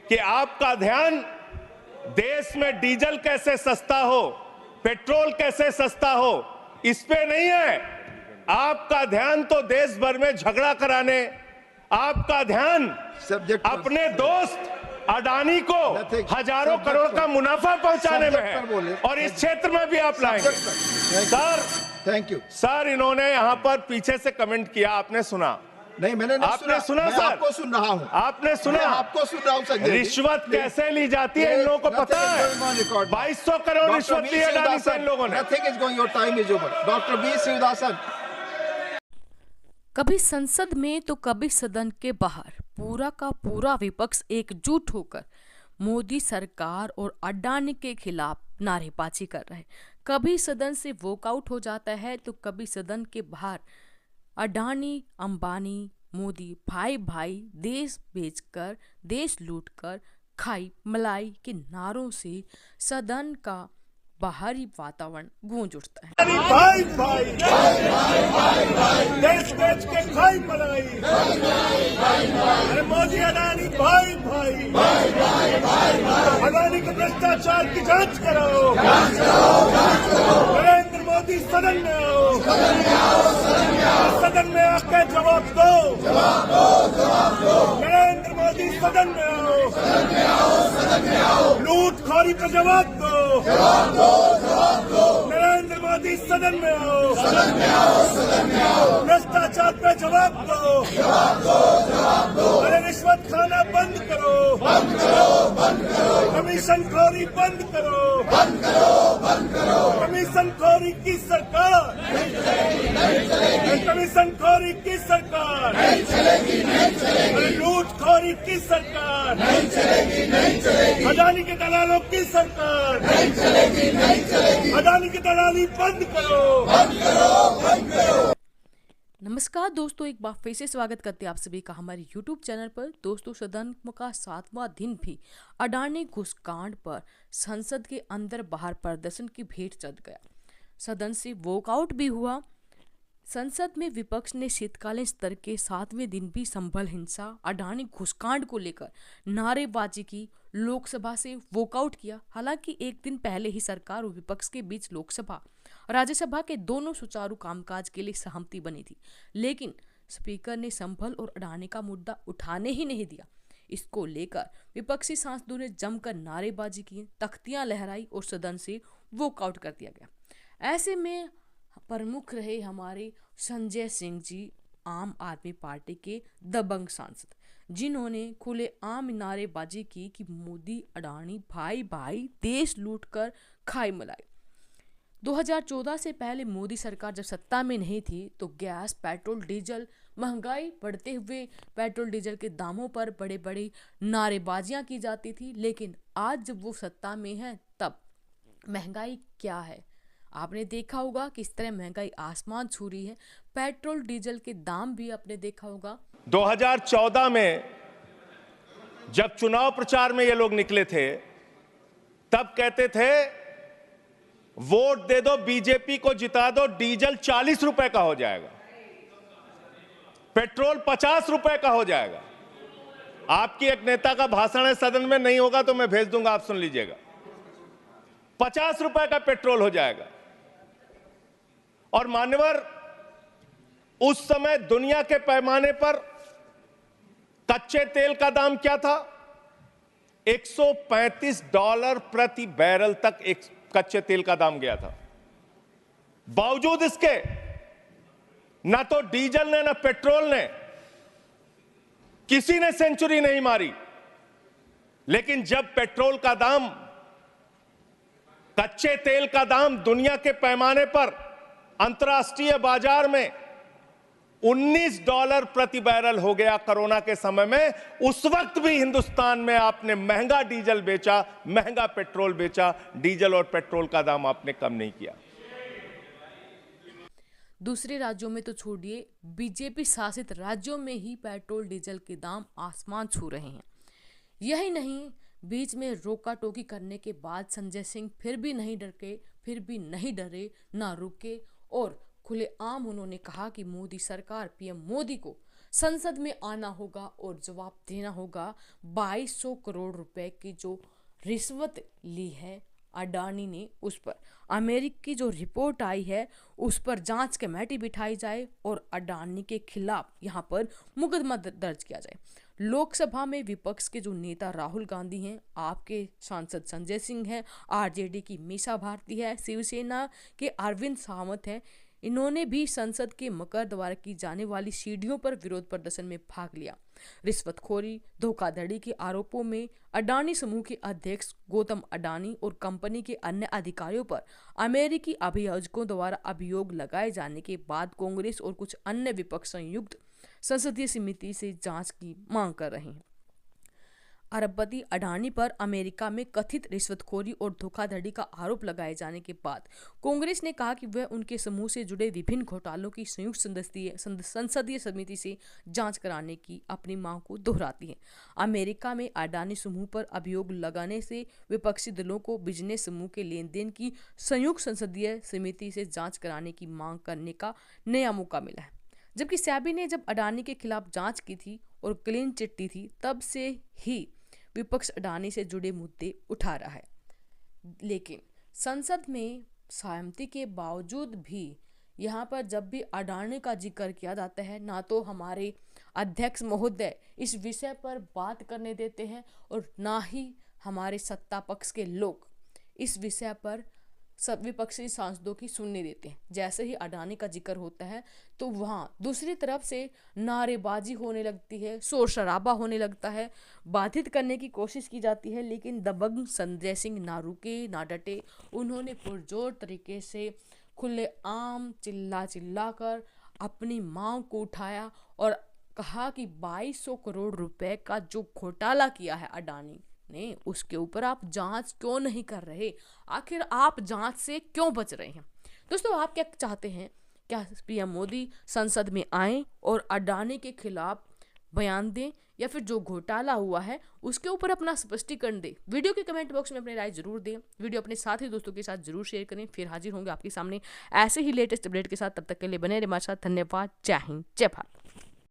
कि आपका ध्यान देश में डीजल कैसे सस्ता हो, पेट्रोल कैसे सस्ता हो, इस पे नहीं है। आपका ध्यान तो देश भर में झगड़ा कराने, आपका ध्यान अपने दोस्त अडानी को हजारों करोड़ का मुनाफा पहुंचाने में है, और इस क्षेत्र में भी आप लाएंगे। सर थैंक यू सर, इन्होंने यहां पर पीछे से कमेंट किया, आपने सुना? नहीं, मैंने नहीं आपने सुना सर? आपको सुन रहा हूं। आपने सुना? आपको सुन रहा हूं संजय। रिश्वत कैसे ली जाती है इन लोगों को पता है? 2200 करोड़ रिश्वत ली अडानी से इन लोगों ने। Nothing is going, your time is over. Doctor V Sivadasan. कभी संसद में तो कभी सदन के बाहर पूरा का पूरा विपक्ष एकजुट होकर मोदी सरकार और अडानी के खिलाफ नारेबाजी कर रहे हैं। कभी सदन से वॉकआउट हो जाता है तो कभी सदन के बाहर अडानी, अंबानी, मोदी भाई भाई देश बेचकर, देश लूटकर खाई मलाई के नारों से सदन का बाहरी वातावरण गूंज उठता है। भाई भाई देश बेच के खाई मलाई, अरे मोदी अडानी भाई भाई, अडानी के भ्रष्टाचार की जांच करो, नरेंद्र मोदी सदन में आओ, सदन में आके जवाब दो, नरेंद्र मोदी सदन में आओ, लूटखोरी का जवाब दो, नरेंद्र मोदी सदन में आओ, भ्रष्टाचार पे जवाब दो, अरे रिश्वत खाना बंद करो, कमीशन खोरी बंद करो, कमीशन खोरी की सरकार, कमीशन खोरी की सरकार, लूटखोरी की सरकार, अडानी के दलालों की सरकार, अडानी की दलाली बंद करो। नमस्कार दोस्तों, एक बार फिर से स्वागत करते हैं आप सभी का हमारे YouTube चैनल पर। दोस्तों, सदन का 7वां दिन भी अडानी घुसकांड पर संसद के अंदर बाहर प्रदर्शन की भेंट चढ़ गया। सदन से वॉकआउट भी हुआ। संसद में विपक्ष ने शीतकालीन स्तर के 7वें दिन भी संभल हिंसा, अडानी घुसकांड को लेकर नारेबाजी की, लोकसभा से वॉकआउट किया। हालांकि एक दिन पहले ही सरकार और विपक्ष के बीच लोकसभा और राज्यसभा के दोनों सुचारू कामकाज के लिए सहमति बनी थी, लेकिन स्पीकर ने संभल और अडानी का मुद्दा उठाने ही नहीं दिया। इसको लेकर विपक्षी सांसदों ने जमकर नारेबाजी की, तख्तियां लहराई और सदन से वॉकआउट कर दिया गया। ऐसे में प्रमुख रहे हमारे संजय सिंह जी, आम आदमी पार्टी के दबंग सांसद, जिन्होंने खुलेआम नारेबाजी की कि मोदी अडानी भाई भाई देश लूटकर खाई मलाई। 2014 से पहले मोदी सरकार जब सत्ता में नहीं थी तो गैस, पेट्रोल, डीजल, महंगाई बढ़ते हुए पेट्रोल डीजल के दामों पर बड़े बड़े नारेबाजियां की जाती थी। लेकिन आज जब वो सत्ता में है तब महंगाई क्या है आपने देखा होगा, किस तरह महंगाई आसमान छू रही है। पेट्रोल डीजल के दाम भी आपने देखा होगा। 2014 में जब चुनाव प्रचार में ये लोग निकले थे तब कहते थे वोट दे दो, बीजेपी को जिता दो, डीजल 40 रुपए का हो जाएगा, पेट्रोल 50 रुपए का हो जाएगा। आपकी एक नेता का भाषण है सदन में, नहीं होगा तो मैं भेज दूंगा, आप सुन लीजिएगा। 50 रुपए का पेट्रोल हो जाएगा। और मान्यवर, उस समय दुनिया के पैमाने पर कच्चे तेल का दाम क्या था? $135 प्रति बैरल तक एक कच्चे तेल का दाम गया था। बावजूद इसके ना तो डीजल ने ना पेट्रोल ने, किसी ने सेंचुरी नहीं मारी। लेकिन जब पेट्रोल का दाम, कच्चे तेल का दाम दुनिया के पैमाने पर अंतर्राष्ट्रीय बाजार में $19 प्रति बैरल हो गया कोरोना के समय में, उस वक्त भी हिंदुस्तान में आपने महंगा डीजल बेचा, महंगा पेट्रोल बेचा, डीजल और पेट्रोल का दाम आपने कम नहीं किया। दूसरे राज्यों में तो छोड़िए, बीजेपी शासित राज्यों में ही पेट्रोल डीजल के दाम आसमान छू रहे हैं। यही नहीं, बीच में रोका टोकी करने के बाद संजय सिंह फिर भी नहीं डरे, ना रुके और खुलेआम उन्होंने कहा कि मोदी सरकार, पीएम मोदी को संसद में आना होगा और जवाब देना होगा 2200 करोड़ रुपए की जो रिश्वत ली है अडानी ने उस पर। अमेरिका की जो रिपोर्ट आई है उस पर जांच कमेटी बिठाई जाए और अडानी के खिलाफ यहां पर मुकदमा दर्ज किया जाए। लोकसभा में विपक्ष के जो नेता राहुल गांधी हैं, आपके सांसद संजय सिंह हैं, आरजेडी की मीसा भारती है, शिवसेना के अरविंद सावंत हैं, इन्होंने भी संसद के मकर द्वारा की जाने वाली सीढ़ियों पर विरोध प्रदर्शन में भाग लिया। रिश्वतखोरी, धोखाधड़ी के आरोपों में अडानी समूह के अध्यक्ष गौतम अडानी और कंपनी के अन्य अधिकारियों पर अमेरिकी अभियोजकों द्वारा अभियोग लगाए जाने के बाद कांग्रेस और कुछ अन्य विपक्ष संयुक्त संसदीय समिति से जांच की मांग कर रहे हैं। अरबपति अडानी पर अमेरिका में कथित रिश्वतखोरी और धोखाधड़ी का आरोप लगाए जाने के बाद कांग्रेस ने कहा कि वह उनके समूह से जुड़े विभिन्न घोटालों की संयुक्त संसदीय समिति से जांच कराने की अपनी मांग को दोहराती है। अमेरिका में अडानी समूह पर अभियोग लगाने से विपक्षी दलों को बिजनेस समूह के लेन देन की संयुक्त संसदीय समिति से जांच कराने की मांग करने का नया मौका मिला है। जबकि सेबी ने जब अडानी के खिलाफ जांच की थी और क्लीन चिट्ठी थी, तब से ही विपक्ष अडानी से जुड़े मुद्दे उठा रहा है। लेकिन संसद में सहमति के बावजूद भी यहाँ पर जब भी अडानी का जिक्र किया जाता है, ना तो हमारे अध्यक्ष महोदय इस विषय पर बात करने देते हैं और ना ही हमारे सत्ता पक्ष के लोग इस विषय पर सब विपक्षी सांसदों की सुनने देते हैं। जैसे ही अडानी का जिक्र होता है तो वहाँ दूसरी तरफ से नारेबाजी होने लगती है, शोर शराबा होने लगता है, बाधित करने की कोशिश की जाती है। लेकिन दबंग संजय सिंह ना रुके ना डटे, उन्होंने पुरजोर तरीके से खुलेआम चिल्ला कर अपनी मांग को उठाया और कहा कि 2200 करोड़ रुपए का जो घोटाला किया है अडानी ने, उसके ऊपर आप जांच क्यों नहीं कर रहे? आखिर आप जांच से क्यों बच रहे हैं? दोस्तों, आप क्या चाहते हैं? क्या पीएम मोदी संसद में आए और अडानी के खिलाफ बयान दें, या फिर जो घोटाला हुआ है उसके ऊपर अपना स्पष्टीकरण दें? वीडियो के कमेंट बॉक्स में अपनी राय जरूर दें। वीडियो अपने साथी दोस्तों के साथ जरूर शेयर करें। फिर हाजिर होंगे आपके सामने ऐसे ही लेटेस्ट अपडेट के साथ। तब तक के लिए बने रहिए हमारे साथ। धन्यवाद। जय हिंद, जय भारत।